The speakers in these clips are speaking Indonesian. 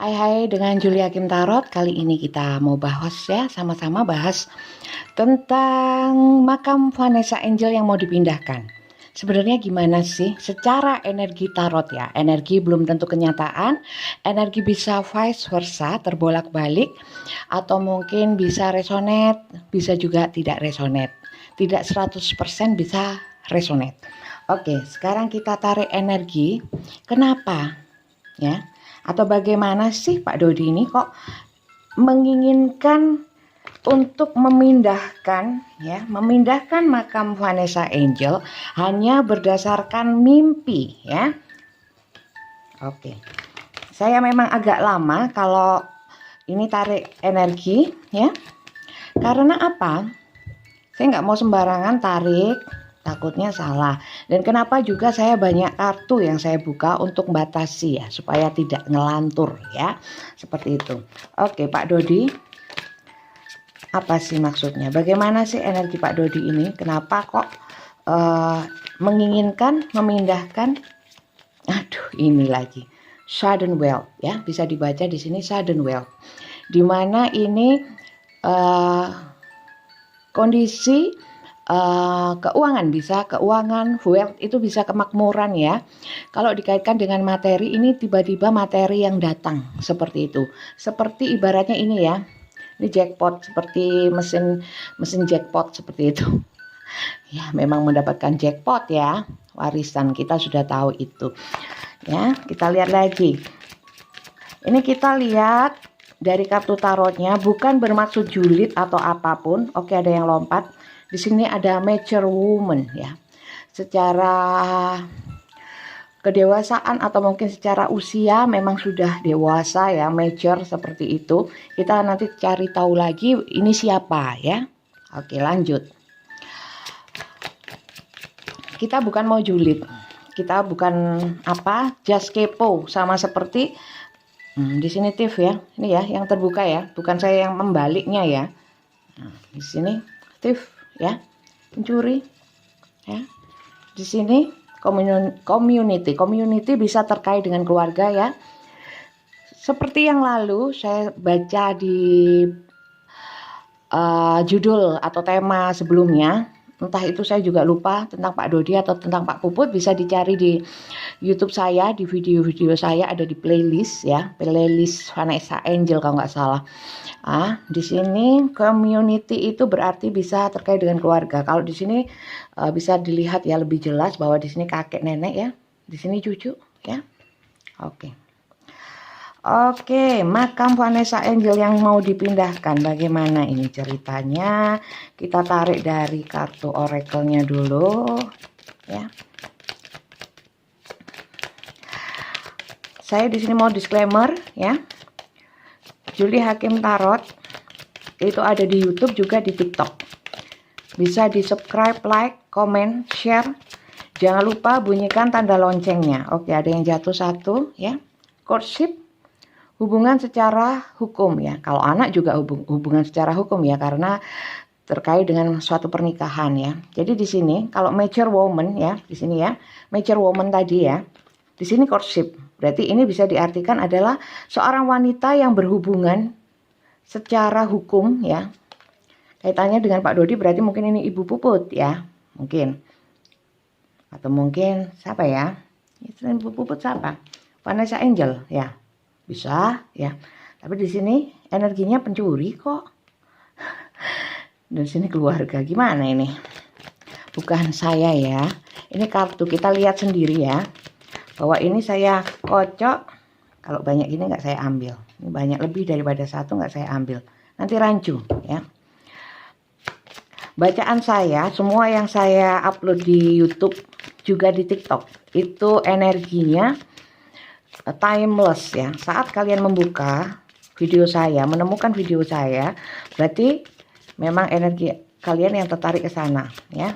Hai hai, dengan Julia Kim Tarot. Kali ini kita mau bahas ya, sama-sama bahas tentang makam Vanessa Angel yang mau dipindahkan. Sebenarnya gimana sih secara energi tarot ya? Energi belum tentu kenyataan, energi bisa vice versa, terbolak-balik, atau mungkin bisa resonate, bisa juga tidak resonate. Tidak 100% bisa resonate. Oke, sekarang kita tarik energi. Kenapa? Ya, atau bagaimana sih Pak Dodi ini kok menginginkan untuk memindahkan makam Vanessa Angel hanya berdasarkan mimpi ya. Oke, saya memang agak lama kalau ini tarik energi ya, karena apa, saya nggak mau sembarangan tarik, takutnya salah. Dan kenapa juga saya banyak kartu yang saya buka untuk batasi ya, supaya tidak ngelantur ya, seperti itu. Oke Pak Dodi, apa sih maksudnya? Bagaimana sih energi Pak Dodi ini? Kenapa kok menginginkan memindahkan? Aduh, ini lagi sudden wealth ya, bisa dibaca di sini sudden wealth. Dimana ini kondisi keuangan, bisa keuangan, wealth itu bisa kemakmuran ya. Kalau dikaitkan dengan materi, ini tiba-tiba materi yang datang seperti itu. Seperti ibaratnya ini ya, ini jackpot, seperti mesin jackpot seperti itu. Ya, memang mendapatkan jackpot ya, warisan kita sudah tahu itu. Ya, kita lihat lagi. Ini kita lihat dari kartu tarotnya, bukan bermaksud julid atau apapun. Oke, ada yang lompat. Di sini ada mature woman ya. Secara kedewasaan atau mungkin secara usia memang sudah dewasa ya, mature seperti itu. Kita nanti cari tahu lagi ini siapa ya. Oke, lanjut. Kita bukan mau julid. Kita bukan just kepo, sama seperti di sini thief ya. Ini ya yang terbuka ya, bukan saya yang membaliknya ya. Nah, di sini thief ya, pencuri ya. Di sini community bisa terkait dengan keluarga ya. Seperti yang lalu saya baca di judul atau tema sebelumnya, entah itu saya juga lupa tentang Pak Dodi atau tentang Pak Puput, bisa dicari di YouTube saya, di video-video saya ada di playlist ya, playlist Vanessa Angel kalau nggak salah. Di sini community itu berarti bisa terkait dengan keluarga. Kalau di sini bisa dilihat ya lebih jelas bahwa di sini kakek nenek ya, di sini cucu ya. Oke, makam Vanessa Angel yang mau dipindahkan, bagaimana ini ceritanya? Kita tarik dari kartu oracle-nya dulu ya. Saya di sini mau disclaimer ya. Julia Hakim Tarot itu ada di YouTube juga di TikTok. Bisa di subscribe, like, comment, share. Jangan lupa bunyikan tanda loncengnya. Oke, ada yang jatuh satu ya. Courtship, hubungan secara hukum ya. Kalau anak juga hubungan secara hukum ya, karena terkait dengan suatu pernikahan ya. Jadi di sini kalau mature woman ya, di sini ya, mature woman tadi ya. Di sini courtship. Berarti ini bisa diartikan adalah seorang wanita yang berhubungan secara hukum ya. Kaitannya dengan Pak Dodi berarti mungkin ini Ibu Puput ya. Mungkin. Atau mungkin siapa ya? Selain Ibu Puput siapa? Vanessa Angel ya. Bisa ya. Tapi di sini energinya pencuri kok. Dan sini keluarga. Gimana ini? Bukan saya ya. Ini kartu, kita lihat sendiri ya. Bahwa ini saya kocok, kalau banyak ini nggak saya ambil, ini banyak lebih daripada satu nggak saya ambil, nanti rancu ya. Bacaan saya, semua yang saya upload di YouTube juga di TikTok, itu energinya timeless ya. Saat kalian membuka video saya, menemukan video saya, berarti memang energi kalian yang tertarik ke sana ya.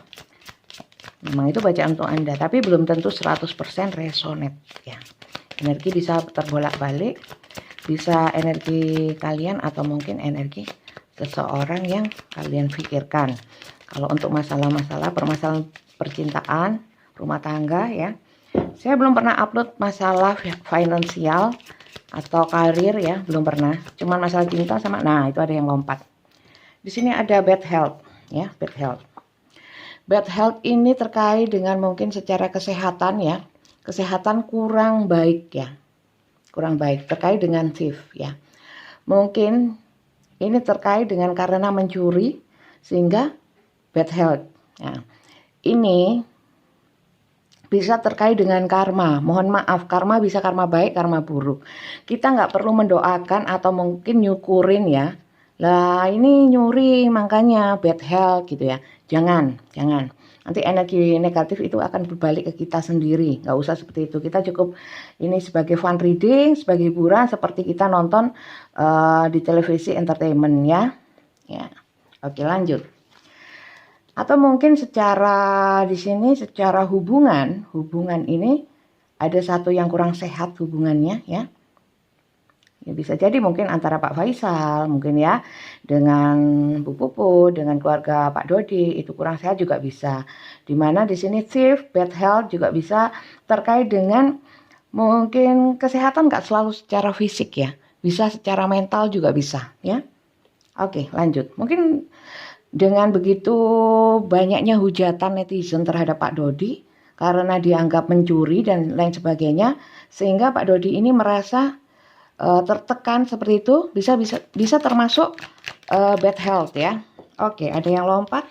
Memang itu bacaan untuk Anda, tapi belum tentu 100% resonate ya. Energi bisa terbolak-balik, bisa energi kalian atau mungkin energi seseorang yang kalian pikirkan. Kalau untuk permasalahan percintaan, rumah tangga ya. Saya belum pernah upload masalah finansial atau karir ya, belum pernah. Cuman masalah cinta sama, nah itu ada yang lompat. Di sini ada bad health ya, bad health. Bad health ini terkait dengan mungkin secara kesehatan ya, kesehatan kurang baik ya, kurang baik terkait dengan thief ya. Mungkin ini terkait dengan karena mencuri sehingga bad health. Nah, ini bisa terkait dengan karma. Mohon maaf, karma bisa karma baik, karma buruk. Kita nggak perlu mendoakan atau mungkin nyukurin ya. Lah ini nyuri makanya bad health gitu ya. Jangan. Nanti energi negatif itu akan berbalik ke kita sendiri. Nggak usah seperti itu. Kita cukup ini sebagai fun reading, sebagai hiburan seperti kita nonton di televisi entertainment ya. Ya. Oke, lanjut. Atau mungkin secara di sini secara hubungan ini ada satu yang kurang sehat hubungannya ya. Ya bisa jadi mungkin antara Pak Faisal mungkin ya dengan Bu Pupu, dengan keluarga Pak Dodi itu kurang sehat juga bisa. Dimana di sini thief, bad health juga bisa terkait dengan mungkin kesehatan nggak selalu secara fisik ya. Bisa secara mental juga bisa ya. Oke, lanjut. Mungkin dengan begitu banyaknya hujatan netizen terhadap Pak Dodi karena dianggap mencuri dan lain sebagainya, sehingga Pak Dodi ini merasa tertekan seperti itu, bisa termasuk bad health ya. Oke, ada yang lompat.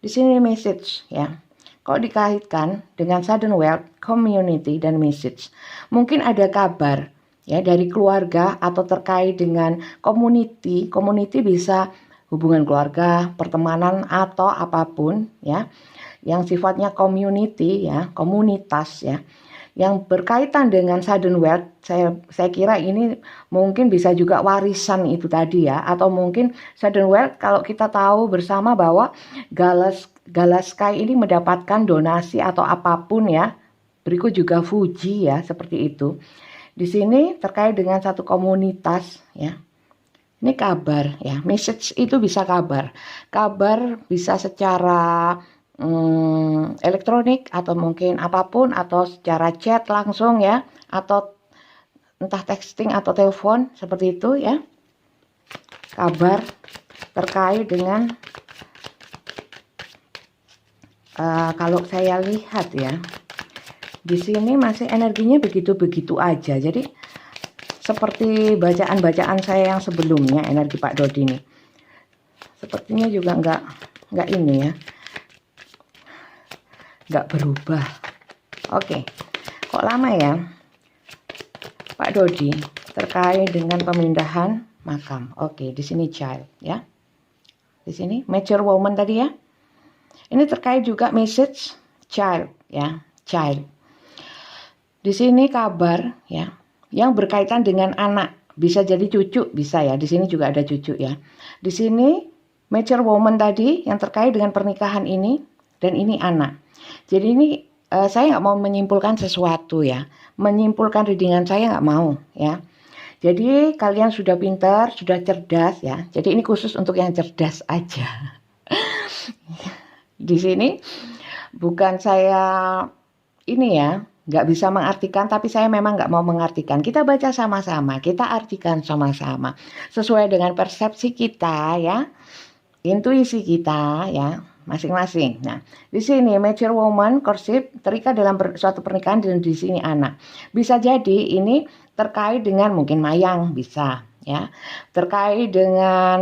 Di sini message ya. Kalau dikaitkan dengan sudden wealth, community dan message, mungkin ada kabar ya dari keluarga atau terkait dengan community. Community bisa hubungan keluarga, pertemanan atau apapun ya yang sifatnya community ya, komunitas ya, yang berkaitan dengan sudden wealth. Saya kira ini mungkin bisa juga warisan itu tadi ya, atau mungkin sudden wealth kalau kita tahu bersama bahwa Galaskai ini mendapatkan donasi atau apapun ya. Berikut juga Fuji ya, seperti itu. Di sini terkait dengan satu komunitas ya. Ini kabar ya, message itu bisa kabar. Kabar bisa secara elektronik atau mungkin apapun atau secara chat langsung ya, atau entah texting atau telepon seperti itu ya. Kabar terkait dengan kalau saya lihat ya, di sini masih energinya begitu-begitu aja. Jadi seperti bacaan-bacaan saya yang sebelumnya, energi Pak Dodi ini sepertinya juga nggak ini ya, nggak berubah. Oke, kok lama ya Pak Dodi terkait dengan pemindahan makam. Oke, di sini child ya, di sini mature woman tadi ya. Ini terkait juga message child ya, child. Di sini kabar ya yang berkaitan dengan anak, bisa jadi cucu, bisa ya. Di sini juga ada cucu ya. Di sini mature woman tadi yang terkait dengan pernikahan ini, dan ini anak. Jadi ini saya nggak mau menyimpulkan sesuatu ya, menyimpulkan readingan saya nggak mau ya. Jadi kalian sudah pintar, sudah cerdas ya. Jadi ini khusus untuk yang cerdas aja. Di sini bukan saya ini ya, nggak bisa mengartikan, tapi saya memang nggak mau mengartikan. Kita baca sama-sama, kita artikan sama-sama sesuai dengan persepsi kita ya, intuisi kita ya, masing-masing. Nah, di sini mature woman courtship terikat dalam suatu pernikahan, dan di sini anak. Bisa jadi ini terkait dengan mungkin Mayang, bisa ya, terkait dengan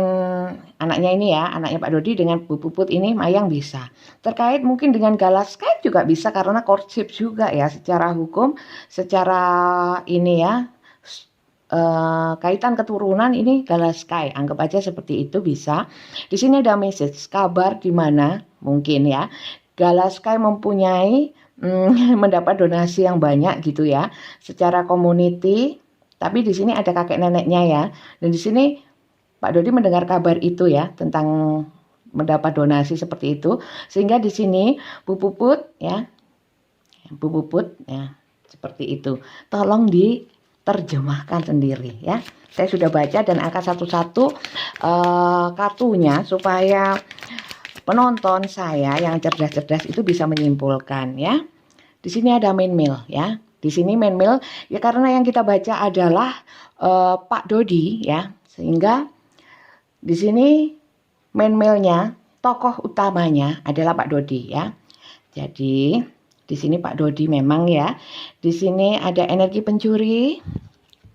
anaknya ini ya, anaknya Pak Dodi dengan Bu Puput ini, Mayang bisa. Terkait mungkin dengan Galaskai juga bisa karena courtship juga ya, secara hukum, secara ini ya, kaitan keturunan ini Galaskai, anggap aja seperti itu bisa. Di sini ada message kabar di mana mungkin ya Galaskai mempunyai mendapat donasi yang banyak gitu ya, secara community. Tapi di sini ada kakek neneknya ya, dan di sini Pak Dodi mendengar kabar itu ya tentang mendapat donasi seperti itu, sehingga di sini Bu Puput ya, Bu Puput ya seperti itu. Tolong diterjemahkan sendiri ya. Saya sudah baca dan angkat satu-satu kartunya supaya penonton saya yang cerdas-cerdas itu bisa menyimpulkan ya. Di sini ada main mail ya. Di sini mail ya karena yang kita baca adalah Pak Dodi ya, sehingga di sini mailnya tokoh utamanya adalah Pak Dodi ya. Jadi di sini Pak Dodi memang ya. Di sini ada energi pencuri.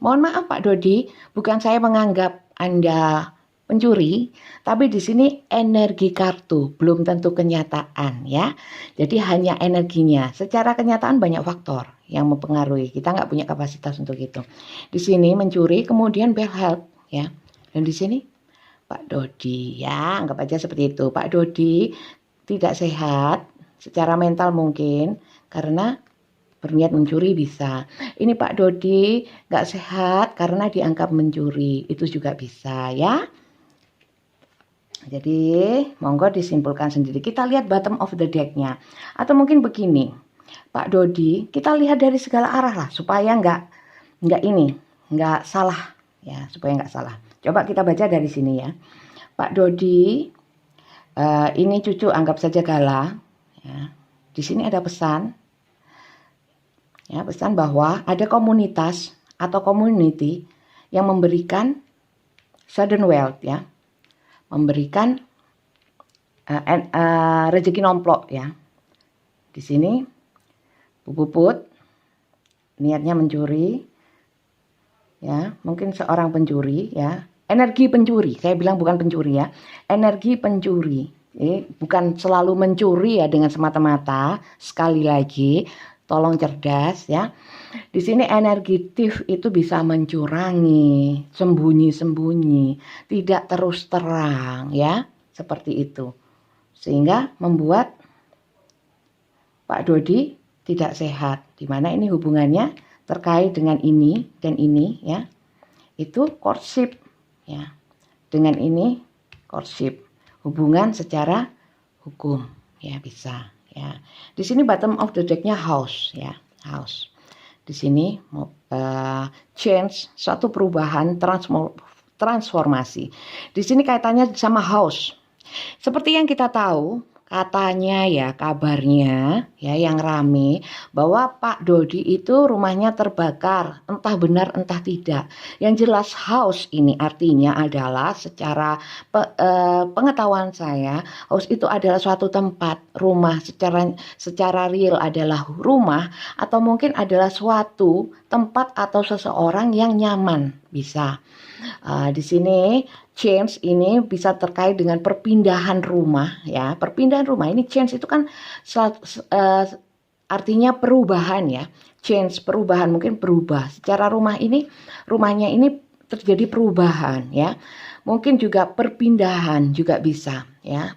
Mohon maaf Pak Dodi, bukan saya menganggap Anda pencuri, tapi di sini energi kartu, belum tentu kenyataan ya. Jadi hanya energinya. Secara kenyataan banyak faktor yang mempengaruhi. Kita nggak punya kapasitas untuk itu. Di sini mencuri, kemudian bad health ya. Dan di sini Pak Dodi ya, anggap aja seperti itu. Pak Dodi tidak sehat secara mental mungkin karena berniat mencuri bisa. Ini Pak Dodi nggak sehat karena dianggap mencuri, itu juga bisa ya. Jadi monggo disimpulkan sendiri. Kita lihat bottom of the deck-nya. Atau mungkin begini, Pak Dodi kita lihat dari segala arah lah supaya nggak salah ya, supaya nggak salah. Coba kita baca dari sini ya. Pak Dodi ini cucu anggap saja Gala ya. Di sini ada pesan ya, pesan bahwa ada komunitas atau community yang memberikan sudden wealth ya, memberikan rezeki nomplok ya. Di sini Bu Puput niatnya mencuri ya, mungkin seorang pencuri ya, energi pencuri, saya bilang bukan pencuri ya, energi pencuri. Bukan selalu mencuri ya dengan semata-mata, sekali lagi tolong cerdas ya. Di sini energi thief itu bisa mencurangi, sembunyi-sembunyi, tidak terus terang ya, seperti itu. Sehingga membuat Pak Dodi tidak sehat. Di mana ini hubungannya terkait dengan ini dan ini ya. Itu courtship ya. Dengan ini courtship, hubungan secara hukum ya, bisa ya. Di sini bottom of the deck-nya house ya, house. Di sini change, suatu perubahan, transformasi. Di sini kaitannya sama house. Seperti yang kita tahu, katanya ya, kabarnya ya yang rame bahwa Pak Dodi itu rumahnya terbakar, entah benar entah tidak. Yang jelas house ini artinya adalah secara pengetahuan saya, house itu adalah suatu tempat, rumah secara real adalah rumah, atau mungkin adalah suatu tempat atau seseorang yang nyaman, bisa. Di sini change ini bisa terkait dengan perpindahan rumah ya. Perpindahan rumah ini change itu kan artinya perubahan ya. Change, perubahan, mungkin berubah. Secara rumahnya ini terjadi perubahan ya. Mungkin juga perpindahan juga bisa ya.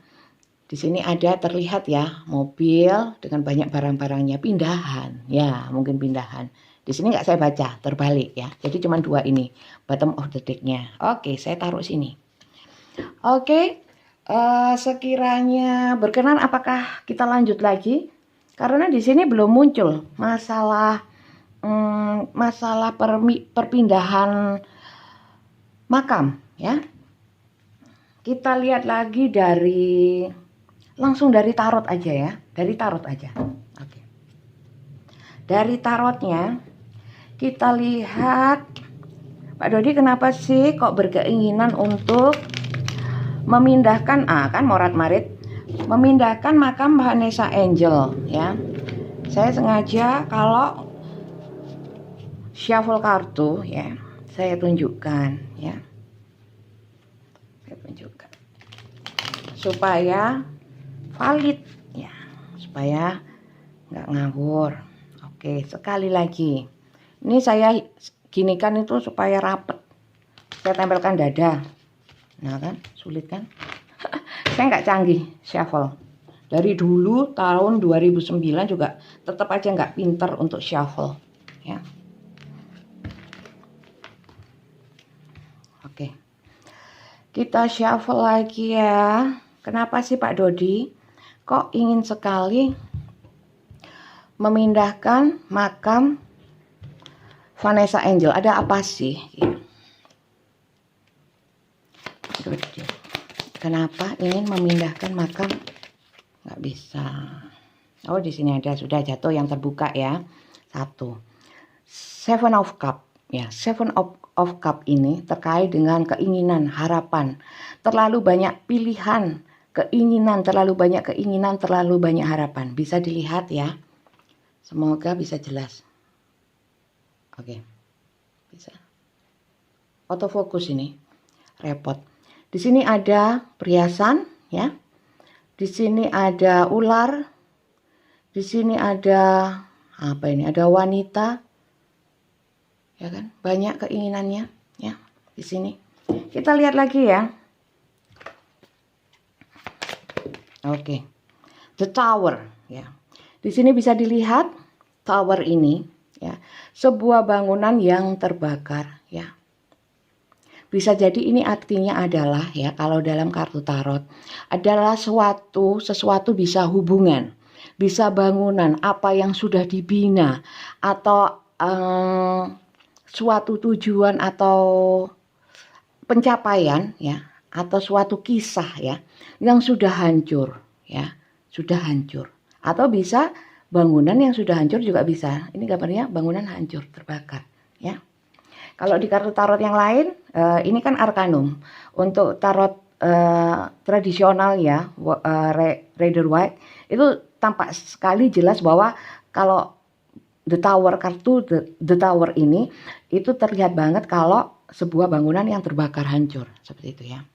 Di sini ada terlihat ya mobil dengan banyak barang-barangnya, pindahan ya, mungkin pindahan. Di sini nggak saya baca, terbalik ya. Jadi cuma dua ini, bottom of the deck-nya. Oke, saya taruh sini. Oke, sekiranya berkenan apakah kita lanjut lagi? Karena di sini belum muncul masalah perpindahan makam ya. Kita lihat lagi langsung dari tarot aja ya, dari tarot aja. Oke. Dari tarotnya kita lihat, Pak Dodi kenapa sih kok berkeinginan untuk memindahkan, kan morat marit, memindahkan makam Vanessa Angel ya. Saya sengaja kalau shuffle kartu ya, saya tunjukkan ya. Saya tunjukkan supaya valid ya, supaya nggak ngawur. Oke, sekali lagi. Ini saya ginikan itu supaya rapet. Saya tempelkan dada. Nah kan, sulit kan? Saya nggak canggih shuffle. Dari dulu tahun 2009 juga tetap aja nggak pinter untuk shuffle. Ya. Oke. Kita shuffle lagi ya. Kenapa sih Pak Dodi kok ingin sekali memindahkan makam Vanessa Angel? Ada apa sih? Kenapa ingin memindahkan makam? Nggak bisa. Oh, di sini ada, sudah jatuh yang terbuka ya. Satu. Seven of Cup ya. Seven of Cup ini terkait dengan keinginan, harapan. Terlalu banyak pilihan, keinginan, terlalu banyak keinginan, terlalu banyak harapan. Bisa dilihat ya. Semoga bisa jelas. Oke. Bisa. Autofokus ini. Repot. Di sini ada perhiasan ya. Di sini ada ular. Di sini ada apa ini? Ada wanita. Ya kan? Banyak keinginannya ya di sini. Kita lihat lagi ya. Oke. The Tower ya. Di sini bisa dilihat tower ini ya, sebuah bangunan yang terbakar ya. Bisa jadi ini artinya adalah ya, kalau dalam kartu tarot adalah sesuatu bisa hubungan, bisa bangunan, apa yang sudah dibina, atau suatu tujuan atau pencapaian ya, atau suatu kisah ya yang sudah hancur ya, sudah hancur. Atau bisa bangunan yang sudah hancur juga bisa. Ini gambarnya bangunan hancur, terbakar ya. Kalau di kartu tarot yang lain, ini kan arkanum. Untuk tarot tradisional ya, Rider Waite, itu tampak sekali jelas bahwa kalau The Tower, kartu The Tower ini, itu terlihat banget kalau sebuah bangunan yang terbakar hancur. Seperti itu ya.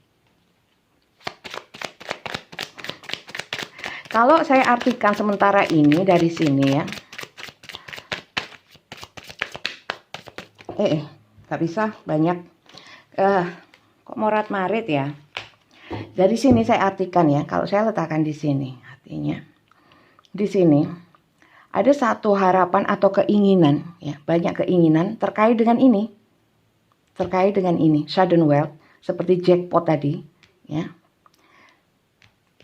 Kalau saya artikan sementara ini dari sini ya. Gak bisa banyak kok morat marit ya. Dari sini saya artikan ya, kalau saya letakkan di sini artinya di sini ada satu harapan atau keinginan ya, banyak keinginan terkait dengan ini, sudden wealth seperti jackpot tadi ya.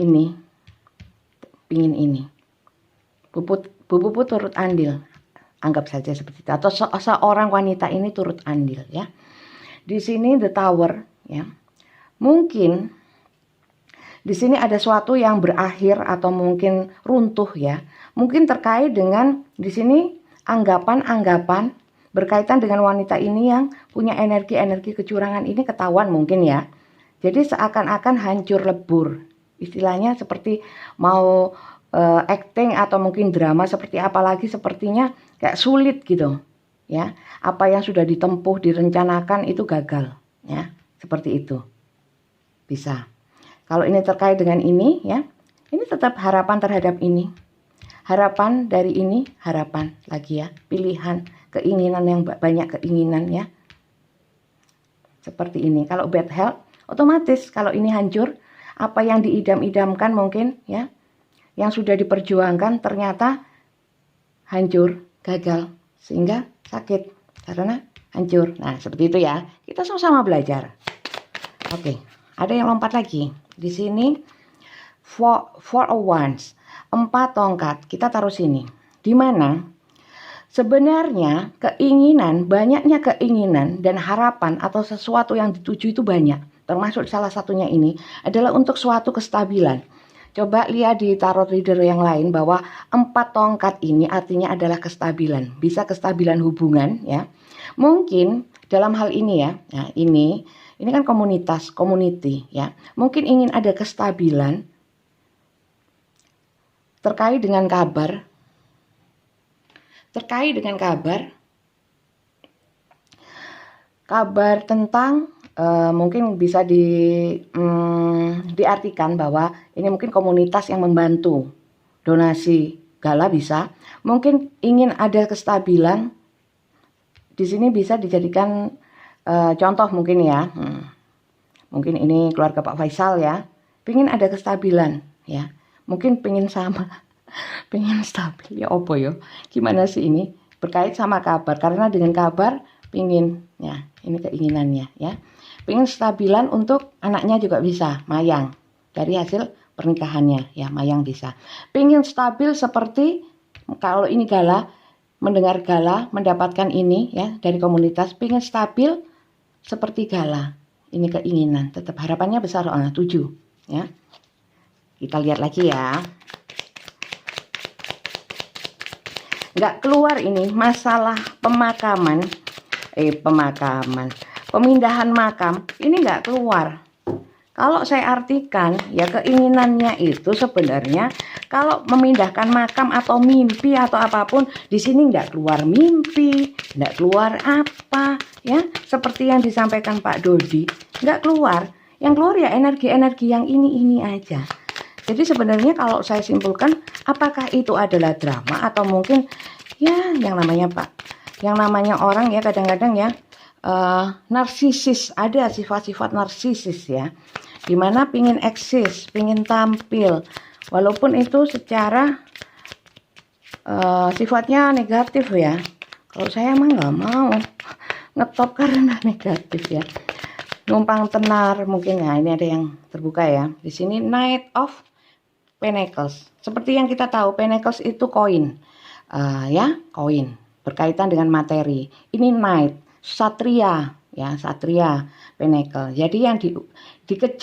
Ini pingin ini, Bu turut andil, anggap saja seperti itu, atau seorang wanita ini turut andil ya. Di sini The Tower ya. Mungkin di sini ada sesuatu yang berakhir atau mungkin runtuh ya. Mungkin terkait dengan di sini anggapan-anggapan berkaitan dengan wanita ini yang punya energi-energi kecurangan ini ketahuan mungkin ya. Jadi seakan-akan hancur lebur. Istilahnya seperti mau acting atau mungkin drama seperti apa lagi, sepertinya kayak sulit gitu ya. Apa yang sudah ditempuh, direncanakan itu gagal ya. Seperti itu. Bisa. Kalau ini terkait dengan ini ya, ini tetap harapan terhadap ini. Harapan dari ini, harapan lagi ya. Pilihan, keinginan yang banyak keinginan ya. Seperti ini. Kalau bad health, otomatis kalau ini hancur, apa yang diidam-idamkan mungkin ya, yang sudah diperjuangkan ternyata hancur, gagal, sehingga sakit karena hancur. Nah, seperti itu ya. Kita sama-sama belajar. Oke, ada yang lompat lagi. Di sini four of wands, 4 tongkat. Kita taruh sini. Di mana sebenarnya keinginan, banyaknya keinginan dan harapan atau sesuatu yang dituju itu banyak. Termasuk salah satunya ini adalah untuk suatu kestabilan. Coba lihat di tarot reader yang lain bahwa 4 tongkat ini artinya adalah kestabilan. Bisa kestabilan hubungan ya. Mungkin dalam hal ini ya, nah ini kan komunitas, community ya. Mungkin ingin ada kestabilan terkait dengan kabar. Kabar tentang mungkin bisa diartikan bahwa ini mungkin komunitas yang membantu, donasi, gala bisa. Mungkin ingin ada kestabilan. Di sini bisa dijadikan contoh mungkin ya. Mungkin ini keluarga Pak Faisal ya. Pingin ada kestabilan ya. Mungkin pingin sama. Pingin stabil ya opo yo. Gimana sih ini? Berkait sama kabar. Karena dengan kabar pingin ya. Ini keinginannya ya. Pingin stabilan untuk anaknya juga bisa. Mayang. Dari hasil pernikahannya ya. Mayang bisa. Pingin stabil seperti kalau ini gala. Mendengar gala, mendapatkan ini ya dari komunitas, pingin stabil seperti gala. Ini keinginan, tetap harapannya besar, 7 ya. Kita lihat lagi ya. nggak keluar ini masalah pemindahan makam ini nggak keluar. Kalau saya artikan ya keinginannya itu sebenarnya kalau memindahkan makam atau mimpi atau apapun di sini nggak keluar mimpi, nggak keluar apa ya seperti yang disampaikan Pak Dodi, nggak keluar. Yang keluar ya energi-energi yang ini aja. Jadi sebenarnya kalau saya simpulkan apakah itu adalah drama atau mungkin ya yang namanya orang ya kadang-kadang ya narsisis, ada sifat-sifat narsisis ya, dimana pingin eksis, pingin tampil, walaupun itu secara sifatnya negatif ya. Kalau saya emang nggak mau ngetop karena negatif ya. Numpang tenar mungkin ya, ini ada yang terbuka ya. Di sini Knight of Pentacles. Seperti yang kita tahu, Pentacles itu koin, ya koin berkaitan dengan materi. Ini Knight, Satria ya, Satria Pentacle. Jadi yang dikejar